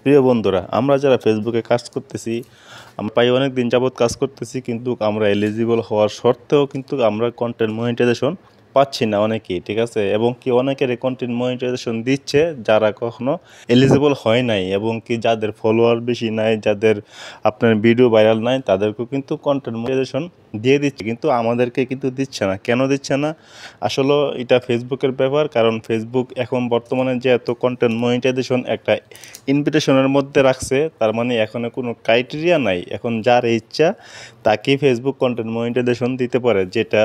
প্রিয় বন্ধুরা, আমরা যারা ফেসবুকে কাজ করতেছি, আমরা প্রায় অনেক দিন যাবৎ কাজ করতেছি, কিন্তু আমরা এলিজিবল হওয়ার সত্ত্বেও কিন্তু আমরা কন্টেন্ট মনিটাইজেশন পাচ্ছি না অনেকেই, ঠিক আছে। এবং কি অনেকের কন্টেন্ট মনিটাইজেশন দিচ্ছে যারা কখনো এলিজিবল হয় নাই, এবং কি যাদের ফলোয়ার বেশি নাই, যাদের আপনার ভিডিও ভাইরাল নাই, তাদেরকেও কিন্তু কন্টেন্ট মনিটাইজেশন দিয়ে দিচ্ছে, কিন্তু আমাদেরকে কিন্তু দিচ্ছে না। কেন দিচ্ছে না? আসলে এটা ফেসবুকের ব্যাপার। কারণ ফেসবুক এখন বর্তমানে যে এত কন্টেন্ট মনিটাইজেশন একটা ইনভিটেশনের মধ্যে রাখছে, তার মানে এখন কোনো ক্রাইটেরিয়া নাই। এখন যার ইচ্ছা তাকেই ফেসবুক কন্টেন্ট মনিটাইজেশন দিতে পারে, যেটা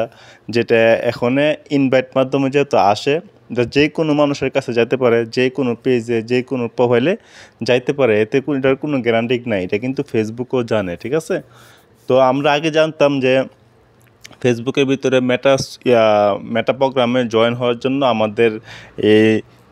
যেটা এখন ইনভাইট মাধ্যমে যেহেতু আসে, যে কোনো মানুষের কাছে যেতে পারে, যে কোনো পেজে, যে কোনো প্রোফাইলে যাইতে পারে। এটার কোনো গ্যারান্টি নাই, এটা কিন্তু ফেসবুকও জানে, ঠিক আছে। তো আমরা আগে জানতাম যে ফেসবুকের ভিতরে মেটা প্রোগ্রামে জয়েন হওয়ার জন্য আমাদের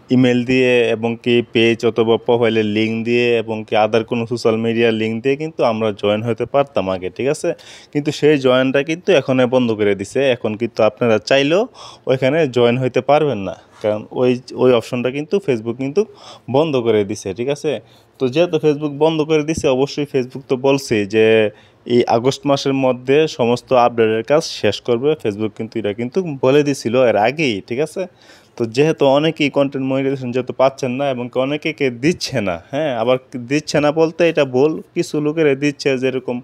ইমেল দিয়ে এবং কি পেজ অথবা প্রোফাইলের লিঙ্ক দিয়ে এবং কি আদার কোনো সোশ্যাল মিডিয়ার লিঙ্ক দিয়ে কিন্তু আমরা জয়েন হতে পারতাম আগে, ঠিক আছে। কিন্তু সেই জয়েনটা কিন্তু এখন বন্ধ করে দিছে। এখন কিন্তু আপনারা চাইলেও ওইখানে জয়েন হতে পারবেন না, কারণ ওই অপশনটা কিন্তু ফেসবুক কিন্তু বন্ধ করে দিছে, ঠিক আছে। তো যেহেতু ফেসবুক বন্ধ করে দিছে, অবশ্যই ফেসবুক তো বলছে যে এই আগস্ট মাসের মধ্যে সমস্ত আপডেটের কাজ শেষ করবে। ফেসবুক কিন্তু এটা কিন্তু বলে দিছিল এর আগেই, ঠিক আছে। তো যেহেতু অনেকেই কন্টেন্ট মনিটাইজেশন যেহেতু পাচ্ছেন না, এবং অনেকে দিচ্ছে না, হ্যাঁ, আবার দিচ্ছে না বলতে এটা ভুল, কিছু লোকেরা দিচ্ছে, যেরকম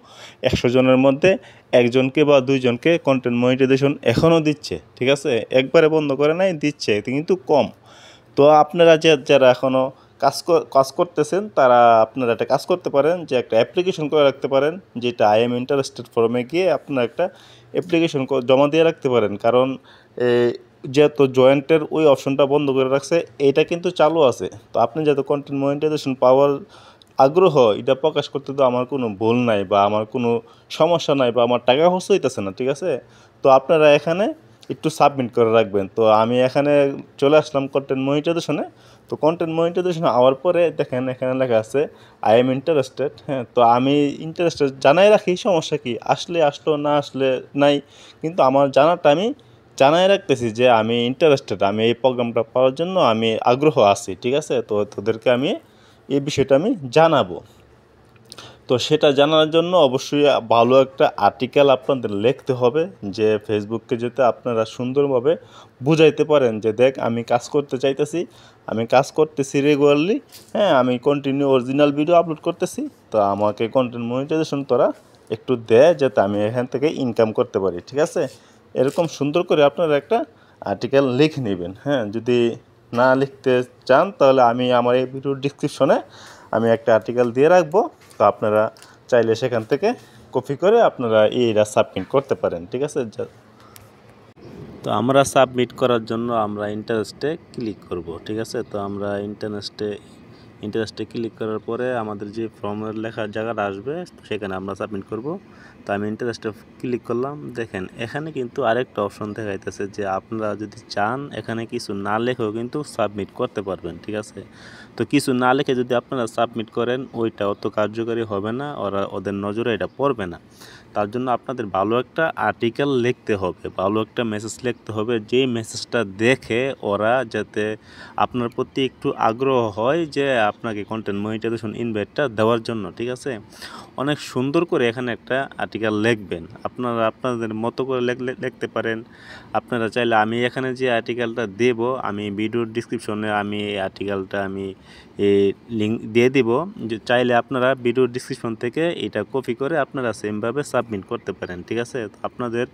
100 জনের মধ্যে একজনকে বা দুইজনকে কন্টেন্ট মনিটাইজেশন এখনও দিচ্ছে, ঠিক আছে। একবারে বন্ধ করে নাই, দিচ্ছে কিন্তু কম। তো আপনারা যারা এখনও কাজ করতেছেন, তারা আপনারা একটা কাজ করতে পারেন, যে একটা অ্যাপ্লিকেশন করে রাখতে পারেন, যেটা আই এম ইন্টারেস্টেড ফর্মে গিয়ে আপনারা একটা অ্যাপ্লিকেশন জমা দিয়ে রাখতে পারেন। কারণ যেহেতু জয়েন্টের ওই অপশনটা বন্ধ করে রাখছে, এইটা কিন্তু চালু আছে। তো আপনি যেহেতু কন্টেন্ট মনিটাইজেশন পাওয়ার আগ্রহ, এটা প্রকাশ করতে তো আমার কোনো ভুল নাই, বা আমার কোনো সমস্যা নাই, বা আমার টাকা খরচ হইতেছে না, ঠিক আছে। তো আপনারা এখানে একটু সাবমিট করে রাখবেন। তো আমি এখানে চলে আসলাম কন্টেন্ট মনিটাইজেশনে। তো কন্টেন্ট মনিটাইজেশন আওয়ার পরে দেখেন এখানে লেখা আছে আই এম ইন্টারেস্টেড। হ্যাঁ, তো আমি ইন্টারেস্টেড জানাই রাখি, সমস্যা কি, আসলে আসলো, না আসলে নাই। কিন্তু আমার জানাটা আমি জানাই রাখতেছি যে আমি ইন্টারেস্টেড, আমি এই প্রোগ্রামটা পাওয়ার জন্য আমি আগ্রহ আছি, ঠিক আছে। তো তোদেরকে আমি এই বিষয়টা আমি জানাবো। তো সেটা জানার জন্য অবশ্যই ভালো একটা আর্টিকেল আপনাদের লিখতে হবে, যে ফেসবুককে যাতে আপনারা সুন্দরভাবে বুঝাইতে পারেন যে দেখ, আমি কাজ করতে চাইতেছি, আমি কাজ করতেছি রেগুলারলি, হ্যাঁ, আমি কন্টিনিউ অরিজিনাল ভিডিও আপলোড করতেছি। তো আমাকে কন্টেন্ট মনিটাইজেশন তোরা একটু দেয়, যাতে আমি এখান থেকে ইনকাম করতে পারি, ঠিক আছে। এরকম সুন্দর করে আপনারা একটা আর্টিকেল লিখে নেবেন। হ্যাঁ, যদি না লিখতে চান, তাহলে আমি আমার এই ভিডিওর ডিসক্রিপশনে আমি একটা আর্টিকেল দিয়ে রাখবো। তো আপনারা চাইলে সেখান থেকে কপি করে আপনারা এইটা সাবমিট করতে পারেন, ঠিক আছে। তো আমরা সাবমিট করার জন্য আমরা ইন্টারেস্টে ক্লিক করব, ঠিক আছে। তো আমরা ইন্টারেস্টে ক্লিক করার পরে আমাদের যে ফর্মের লেখার জায়গাটা আসবে, সেখানে আমরা সাবমিট করব। তো আমি ইন্টারেস্টে ক্লিক করলাম। দেখেন এখানে কিন্তু আরেকটা অপশন দেখাইতেছে যে আপনারা যদি চান এখানে কিছু না লেখেও কিন্তু সাবমিট করতে পারবেন, ঠিক আছে। তো কিছু না লিখে যদি আপনারা সাবমিট করেন, ওইটা অত কার্যকরী হবে না, ওদের নজরে এটা পড়বে না। তার জন্য আপনাদের ভালো একটা আর্টিকেল লিখতে হবে, ভালো একটা মেসেজ লিখতে হবে, যেই মেসেজটা দেখে ওরা যাতে আপনার প্রতি একটু আগ্রহ হয় যে আপনাকে কন্টেন্ট মনিটাইজেশন ইনভাইটটা দেওয়ার জন্য, ঠিক আছে। অনেক সুন্দর করে এখানে একটা আর্টিকেল লিখবেন, আপনারা আপনাদের মতো করে লিখতে পারেন। আপনারা চাইলে আমি এখানে যে আর্টিকেলটা দেব, আমি ভিডিওর ডিসক্রিপশনে আমি এই আর্টিকেলটা আমি লিঙ্ক দিয়ে দিব, যে চাইলে আপনারা ভিডিওর ডিসক্রিপশন থেকে এটা কপি করে আপনারা সেমভাবে সাবমিট করতে পারেন, ঠিক আছে। আপনাদের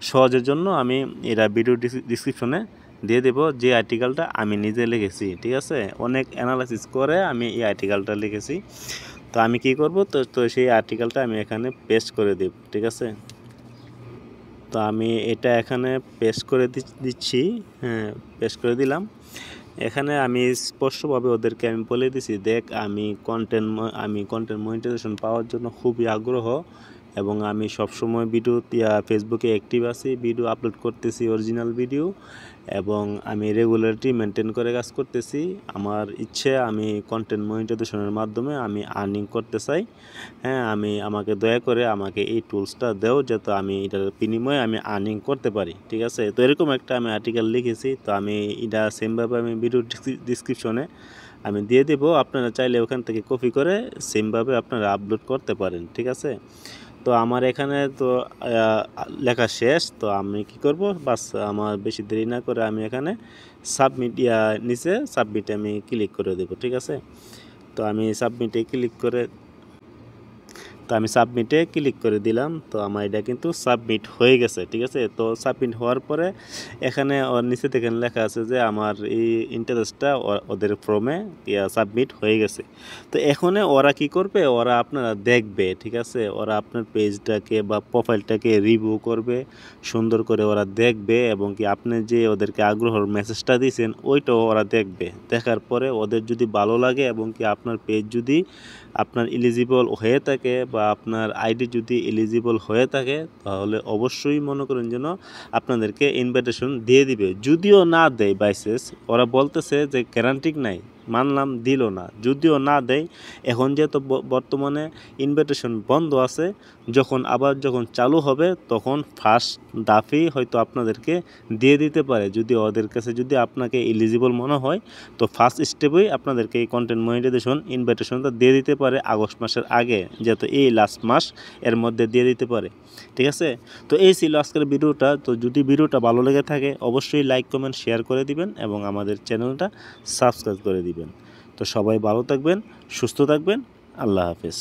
সহজের জন্য আমি এটা ভিডিওর ডিসক্রিপশনে দিয়ে দেব, যে আর্টিকেলটা আমি নিজে লিখেছি, ঠিক আছে। অনেক অ্যানালাইসিস করে আমি এই আর্টিকেলটা লিখেছি। তো আমি কি করব, তো সেই আর্টিকেলটা আমি এখানে পেস্ট করে দেব, ঠিক আছে। তো আমি এটা এখানে পেস্ট করে দিচ্ছি। হ্যাঁ, পেস্ট করে দিলাম। এখানে আমি স্পষ্টভাবে ওদেরকে আমি বলে দিছি, দেখ আমি কন্টেন্ট মনিটাইজেশন পাওয়ার জন্য খুবই আগ্রহ, এবং আমি সবসময় ফেসবুকে অ্যাক্টিভ আছি, ভিডিও আপলোড করতেছি, অরিজিনাল ভিডিও, এবং আমি রেগুলারিটি মেনটেন করে কাজ করতেছি। আমার ইচ্ছে আমি কন্টেন্ট মনিটাইজেশনের মাধ্যমে আমি আর্নিং করতে চাই। হ্যাঁ, আমাকে দয়া করে আমাকে এই টুলসটা দাও, যাতে আমি এটার বিনিময়ে আমি আর্নিং করতে পারি, ঠিক আছে। তো এরকম একটা আমি আর্টিকেল লিখেছি। তো আমি এটা সেমভাবে আমি ভিডিও ডিসক্রিপশনে আমি দিয়ে দেব, আপনারা চাইলে ওখান থেকে কপি করে সেমভাবে আপনারা আপলোড করতে পারেন, ঠিক আছে। তো আমার এখানে তো লেখা শেষ। তো আমি কি করব, বাস আমার বেশি দেরি না করে আমি এখানে সাবমিট নিচে সাবমিটে আমি ক্লিক করে দেব, ঠিক আছে। তো আমি সাবমিটে ক্লিক করে দিলাম। তো আমার এটা কিন্তু সাবমিট হয়ে গেছে, ঠিক আছে। তো সাবমিট হওয়ার পরে এখানে ওর নিচে দেখেন লেখা আছে যে আমার এই ইন্টারেস্টটা ওদের ফর্মে সাবমিট হয়ে গেছে। তো এখন ওরা কি করবে, ওরা আপনারা দেখবে, ঠিক আছে। ওরা আপনার পেজটাকে বা প্রোফাইলটাকে রিভিউ করবে, সুন্দর করে ওরা দেখবে, এবং কি আপনি যে ওদেরকে আগ্রহের মেসেজটা দিয়েছেন ওইটাও ওরা দেখবে। দেখার পরে ওদের যদি ভালো লাগে এবং কি আপনার পেজ যদি আপনার এলিজিবল হয়ে থাকে বা আপনার আইডি যদি এলিজিবল হয়ে থাকে, তাহলে অবশ্যই মনে করেন যেন আপনাদেরকে ইনভাইটেশন দিয়ে দিবে। যদিও না দেয় বাইসেস, ওরা বলতেছে যে গ্যারান্টি নাই, মানলাম দিল না, যদিও না দেয়, এখন যেহেতু বর্তমানে ইনভাইটেশন বন্ধ আছে, যখন চালু হবে তখন ফার্স্ট দাফেই হয়তো আপনাদেরকে দিয়ে দিতে পারে। যদি ওদের কাছে যদি আপনাকে এলিজিবল মনে হয়, তো ফার্স্ট স্টেপেই আপনাদেরকে এই কন্টেন্ট মনিটাইজেশন ইনভাইটেশনটা দিয়ে দিতে পারে আগস্ট মাসের আগে, যেহেতু এই লাস্ট মাস এর মধ্যে দিয়ে দিতে পারে, ঠিক আছে। তো এই ছিল আজকের ভিডিওটা। তো যদি ভিডিওটা ভালো লেগে থাকে অবশ্যই লাইক কমেন্ট শেয়ার করে দিবেন এবং আমাদের চ্যানেলটা সাবস্ক্রাইব করে দিবেন। তো সবাই ভালো থাকবেন, সুস্থ থাকবেন, আল্লাহ হাফেজ।